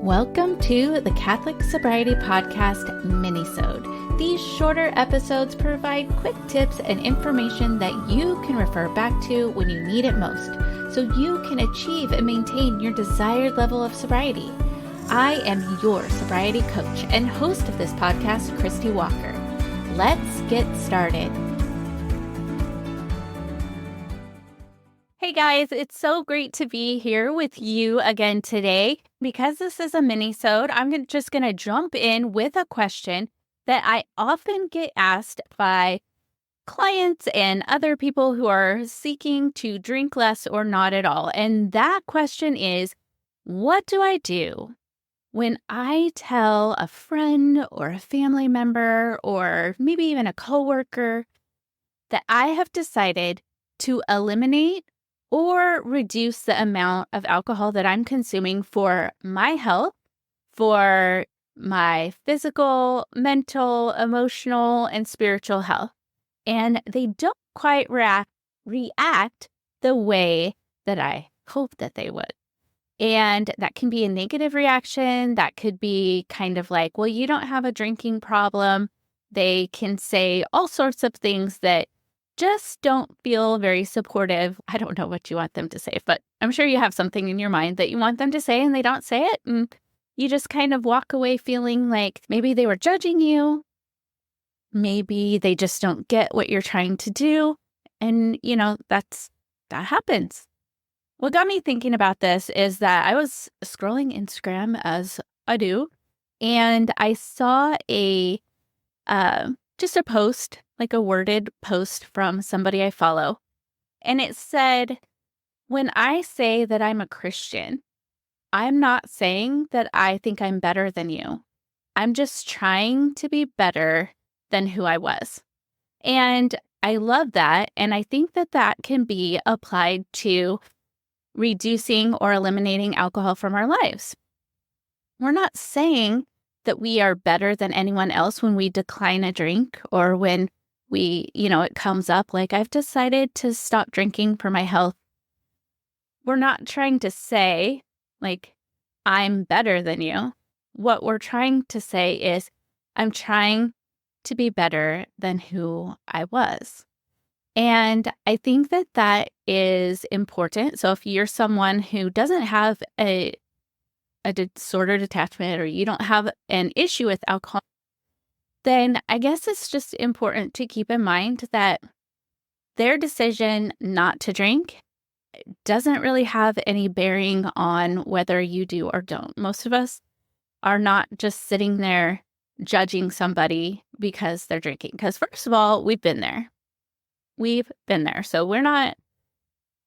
Welcome to the Catholic Sobriety Podcast MINISODE. These shorter episodes provide quick tips and information that you can refer back to when you need it most, so you can achieve and maintain your desired level of sobriety. I am your sobriety coach and host of this podcast, Christy Walker. Let's get started. Hey guys, it's so great to be here with you again today. Because this is a mini-sode, I'm just going to jump in with a question that I often get asked by clients and other people who are seeking to drink less or not at all. And that question is, what do I do when I tell a friend or a family member or maybe even a coworker that I have decided to eliminate or reduce the amount of alcohol that I'm consuming for my health, for my physical, mental, emotional, and spiritual health? And they don't quite react the way that I hope that they would. And that can be a negative reaction. That could be kind of like, well, you don't have a drinking problem. They can say all sorts of things that just don't feel very supportive. I don't know what you want them to say, but I'm sure you have something in your mind that you want them to say and they don't say it. And you just kind of walk away feeling like maybe they were judging you. Maybe they just don't get what you're trying to do. And, that happens. What got me thinking about this is that I was scrolling Instagram as I do, and I saw just a post, like a worded post from somebody I follow. And it said, when I say that I'm a Christian, I'm not saying that I think I'm better than you. I'm just trying to be better than who I was. And I love that. And I think that that can be applied to reducing or eliminating alcohol from our lives. We're not saying that we are better than anyone else when we decline a drink or when it comes up like, I've decided to stop drinking for my health. We're not trying to say like, I'm better than you. What we're trying to say is, I'm trying to be better than who I was. And I think that that is important. So if you're someone who doesn't have a disordered attachment or you don't have an issue with alcohol, then I guess it's just important to keep in mind that their decision not to drink doesn't really have any bearing on whether you do or don't. Most of us are not just sitting there judging somebody because they're drinking. Because first of all, we've been there. So we're not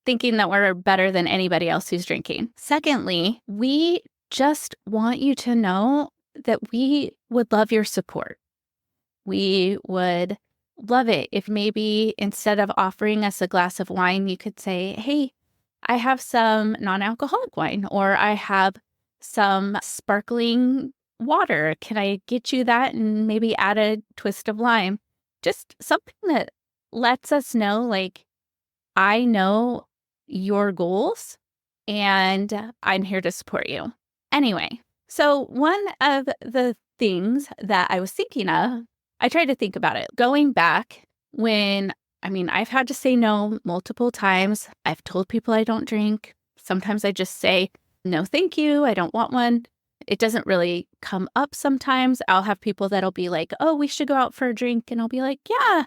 thinking that we're better than anybody else who's drinking. Secondly, we just want you to know that we would love your support. We would love it if maybe instead of offering us a glass of wine, you could say, hey, I have some non-alcoholic wine, or I have some sparkling water. Can I get you that and maybe add a twist of lime? Just something that lets us know, like, I know your goals and I'm here to support you. Anyway, so one of the things that I was thinking of, I tried to think about it. Going back I've had to say no multiple times. I've told people I don't drink. Sometimes I just say, no, thank you. I don't want one. It doesn't really come up sometimes. I'll have people that'll be like, oh, we should go out for a drink. And I'll be like, yeah.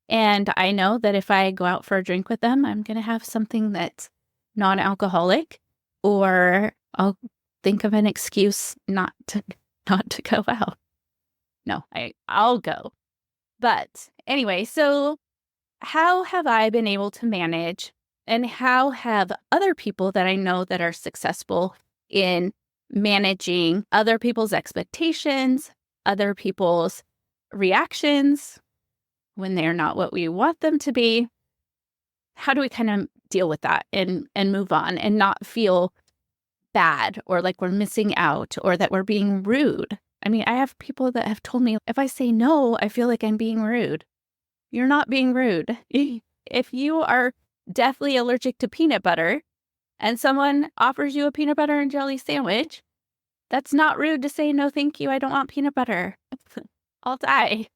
And I know that if I go out for a drink with them, I'm going to have something that's non-alcoholic, or I'll think of an excuse not to go out. No, I'll go. But anyway, so how have I been able to manage, and how have other people that I know that are successful in managing other people's expectations, other people's reactions when they're not what we want them to be? How do we kind of deal with that and move on and not feel bad or like we're missing out or that we're being rude? I mean, I have people that have told me, if I say no, I feel like I'm being rude. You're not being rude. If you are deathly allergic to peanut butter and someone offers you a peanut butter and jelly sandwich, That's not rude to say, no, thank you. I don't want peanut butter. I'll die.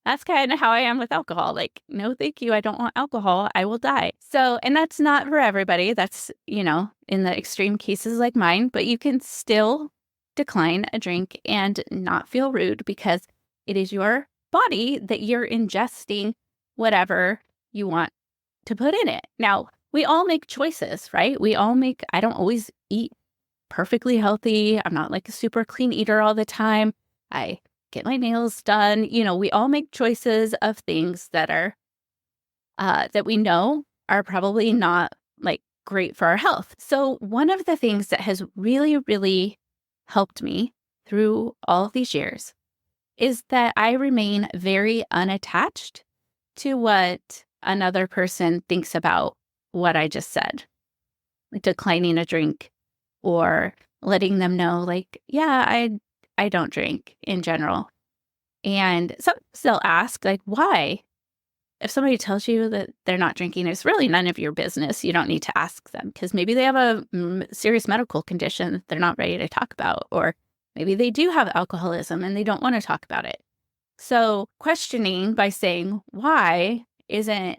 That's kind of how I am with alcohol. Like, no, thank you. I don't want alcohol. I will die. So, and that's not for everybody. That's, in the extreme cases like mine, but you can still decline a drink and not feel rude because it is your body that you're ingesting whatever you want to put in it. Now, we all make choices, right? I don't always eat perfectly healthy. I'm not like a super clean eater all the time. I get my nails done. We all make choices of things that are, that we know are probably not like great for our health. So one of the things that has really, really helped me through all of these years is that I remain very unattached to what another person thinks about what I just said, like declining a drink or letting them know, like, yeah, I don't drink in general. And sometimes they'll ask, like, why? If somebody tells you that they're not drinking, it's really none of your business. You don't need to ask them because maybe they have a serious medical condition that they're not ready to talk about, or maybe they do have alcoholism and they don't want to talk about it. So questioning by saying why isn't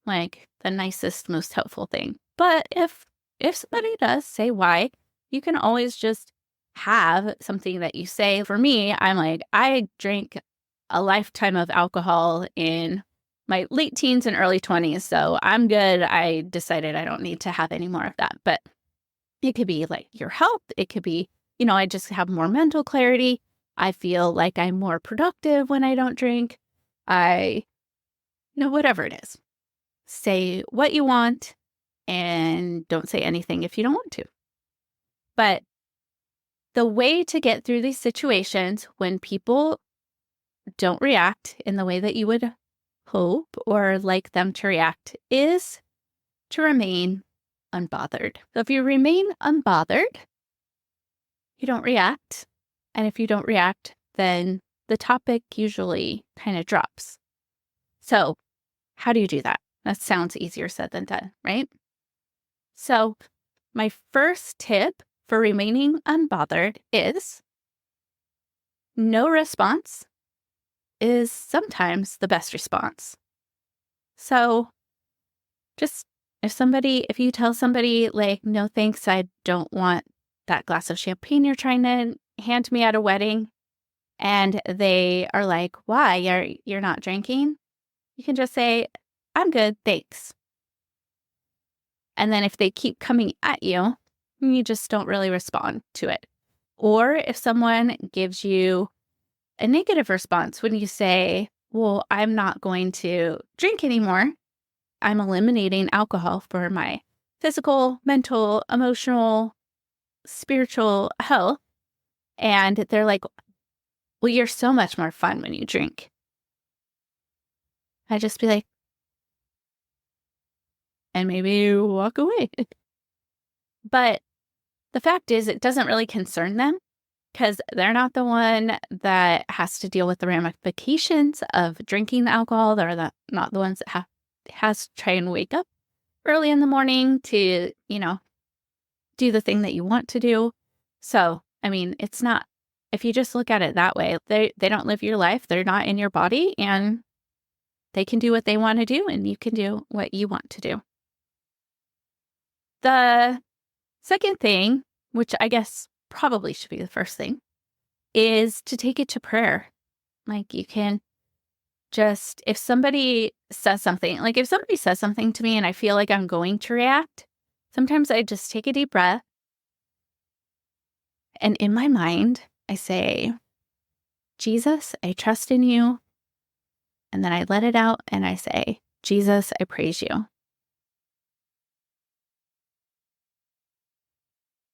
like the nicest, most helpful thing. But if somebody does say why, you can always just have something that you say. For me, I'm like, I drank a lifetime of alcohol in my late teens and early 20s, so I'm good. I decided I don't need to have any more of that. But it could be like your health. It could be, I just have more mental clarity. I feel like I'm more productive when I don't drink. Whatever it is. Say what you want and don't say anything if you don't want to. But the way to get through these situations when people don't react in the way that you would hope or like them to react is to remain unbothered. So if you remain unbothered, you don't react. And if you don't react, then the topic usually kind of drops. So how do you do that? That sounds easier said than done, right? So my first tip for remaining unbothered is no response is sometimes the best response. So just if you tell somebody like, no, thanks, I don't want that glass of champagne you're trying to hand me at a wedding, and they are like, why? You're not drinking? You can just say, I'm good, thanks. And then if they keep coming at you, you just don't really respond to it. Or if someone gives you a negative response when you say, well, I'm not going to drink anymore. I'm eliminating alcohol for my physical, mental, emotional, spiritual health. And they're like, well, you're so much more fun when you drink. I just be like, and maybe you walk away. But the fact is, it doesn't really concern them because they're not the one that has to deal with the ramifications of drinking the alcohol. They're not the ones that has to try and wake up early in the morning to, do the thing that you want to do. So, it's not, if you just look at it that way, they don't live your life. They're not in your body, and they can do what they want to do, and you can do what you want to do. The second thing, which I guess probably should be the first thing, is to take it to prayer. Like you can just, if somebody says something to me and I feel like I'm going to react, sometimes I just take a deep breath. And in my mind, I say, Jesus, I trust in you. And then I let it out and I say, Jesus, I praise you.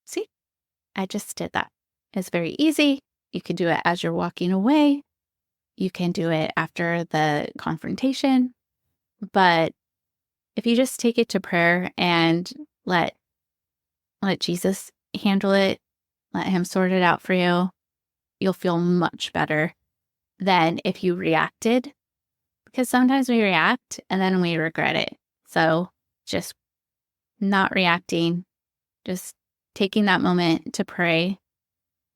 See, I just did that. It's very easy. You can do it as you're walking away. You can do it after the confrontation. But if you just take it to prayer and let Jesus handle it, let him sort it out for you, you'll feel much better than if you reacted. Because sometimes we react and then we regret it. So just not reacting, just taking that moment to pray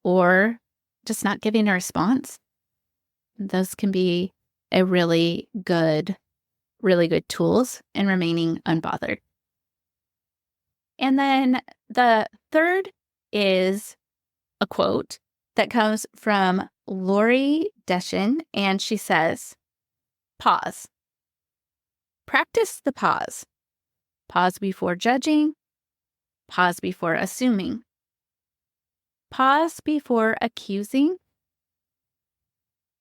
or just not giving a response. Those can be a really good tools in remaining unbothered. And then the third is a quote that comes from Lori Deschen, and she says, pause. Practice the pause. Pause before judging. Pause before assuming. Pause before accusing.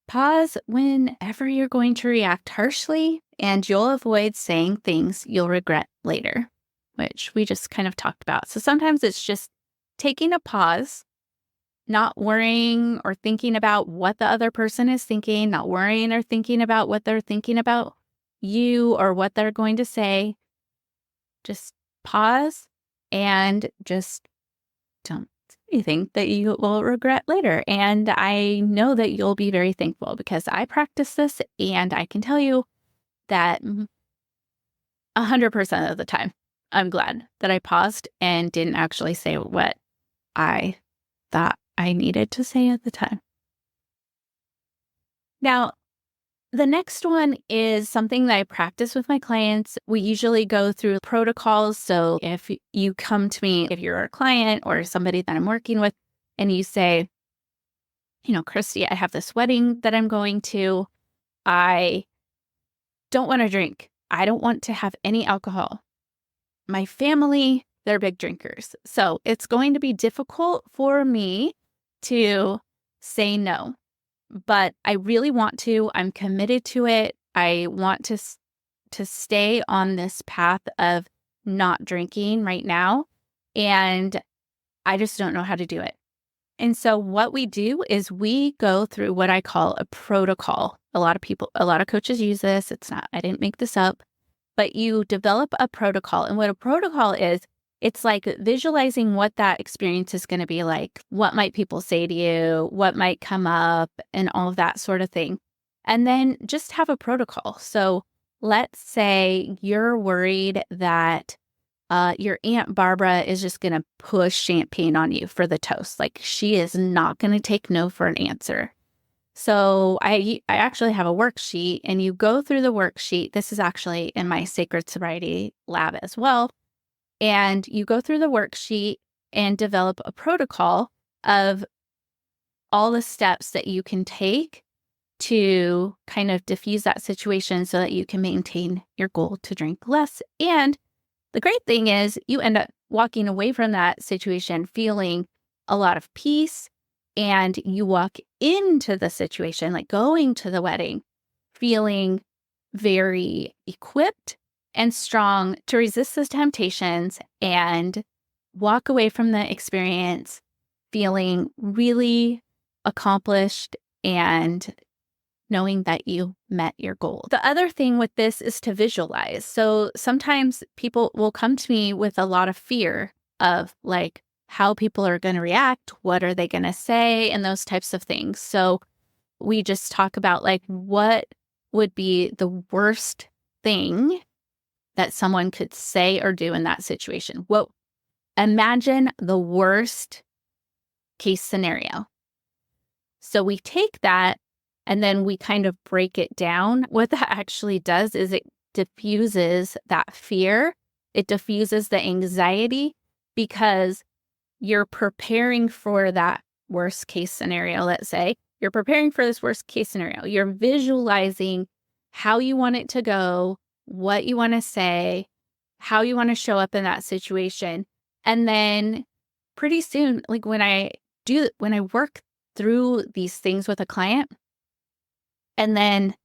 Pause whenever you're going to react harshly, and you'll avoid saying things you'll regret later, which we just kind of talked about. So sometimes it's just taking a pause, not worrying or thinking about what the other person is thinking, not worrying or thinking about what they're thinking about you or what they're going to say. Just pause and just don't say anything that you will regret later. And I know that you'll be very thankful because I practice this, and I can tell you that 100% of the time, I'm glad that I paused and didn't actually say what I thought I needed to say at the time. Now, the next one is something that I practice with my clients. We usually go through protocols. So if you come to me, if you're a client or somebody that I'm working with, and you say, Christy, I have this wedding that I'm going to. I don't want to drink. I don't want to have any alcohol. My family, they're big drinkers. So it's going to be difficult for me to say no. But I really want to. I'm committed to it. I want to stay on this path of not drinking right now. And I just don't know how to do it. And so what we do is we go through what I call a protocol. A lot of coaches use this. I didn't make this up, but you develop a protocol. And what a protocol is, it's like visualizing what that experience is going to be like. What might people say to you? What might come up? And all of that sort of thing. And then just have a protocol. So let's say you're worried that your Aunt Barbara is just going to push champagne on you for the toast. Like, she is not going to take no for an answer. So I actually have a worksheet, and you go through the worksheet. This is actually in my Sacred Sobriety lab as well. And you go through the worksheet and develop a protocol of all the steps that you can take to kind of diffuse that situation so that you can maintain your goal to drink less. And the great thing is you end up walking away from that situation feeling a lot of peace, and you walk into the situation, like going to the wedding, feeling very equipped and strong to resist those temptations and walk away from the experience feeling really accomplished and knowing that you met your goal. The other thing with this is to visualize. So sometimes people will come to me with a lot of fear of like how people are going to react, what are they going to say, and those types of things. So we just talk about like what would be the worst thing that someone could say or do in that situation. Imagine the worst case scenario. So we take that and then we kind of break it down. What that actually does is it diffuses that fear. It diffuses the anxiety because you're preparing for that worst case scenario. Let's say you're preparing for this worst case scenario. You're visualizing how you want it to go, what you want to say, how you want to show up in that situation. And then pretty soon, like when I work through these things with a client, and then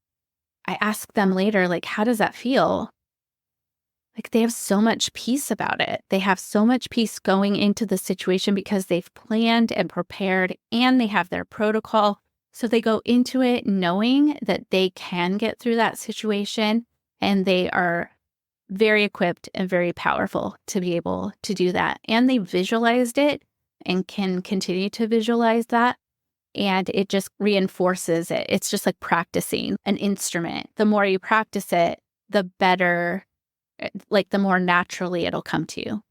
I ask them later, like, how does that feel? Like, they have so much peace about it. They have so much peace going into the situation because they've planned and prepared, and they have their protocol. So they go into it knowing that they can get through that situation, and they are very equipped and very powerful to be able to do that. And they visualized it and can continue to visualize that. And it just reinforces it. It's just like practicing an instrument. The more you practice it, the better, like the more naturally it'll come to you.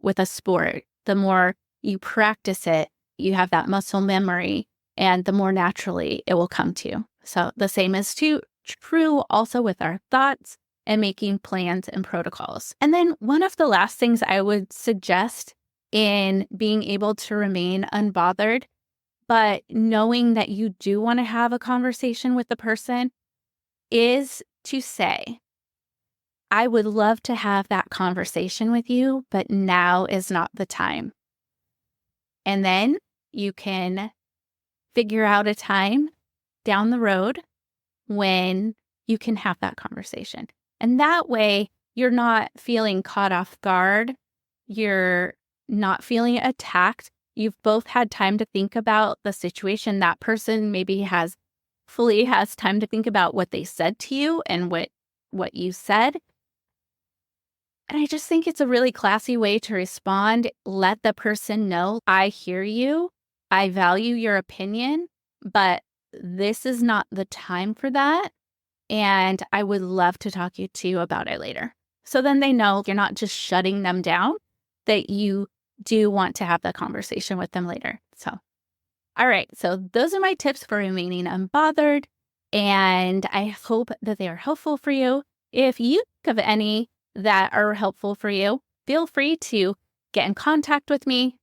With a sport, the more you practice it, you have that muscle memory, and the more naturally it will come to you. So the same is true also with our thoughts and making plans and protocols. And then one of the last things I would suggest in being able to remain unbothered, but knowing that you do want to have a conversation with the person, is to say, I would love to have that conversation with you, but now is not the time. And then you can figure out a time down the road when you can have that conversation. And that way, you're not feeling caught off guard. You're not feeling attacked. You've both had time to think about the situation. That person maybe has time to think about what they said to you and what you said. And I just think it's a really classy way to respond. Let the person know, I hear you. I value your opinion, but this is not the time for that. And I would love to talk to you about it later. So then they know you're not just shutting them down, that you do want to have that conversation with them later. So, all right. So those are my tips for remaining unbothered. And I hope that they are helpful for you. If you think of any that are helpful for you, feel free to get in contact with me.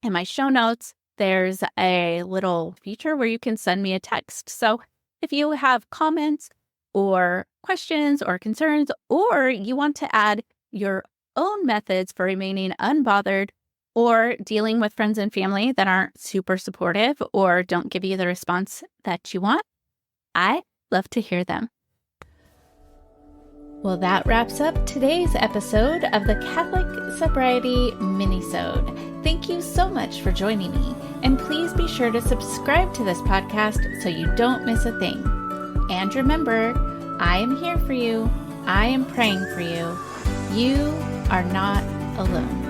In my show notes, there's a little feature where you can send me a text. So if you have comments or questions or concerns, or you want to add your own methods for remaining unbothered or dealing with friends and family that aren't super supportive or don't give you the response that you want, I love to hear them. Well, that wraps up today's episode of the Catholic Sobriety MINISODE. Thank you so much for joining me, and please be sure to subscribe to this podcast so you don't miss a thing. And remember, I am here for you. I am praying for you. You are not alone.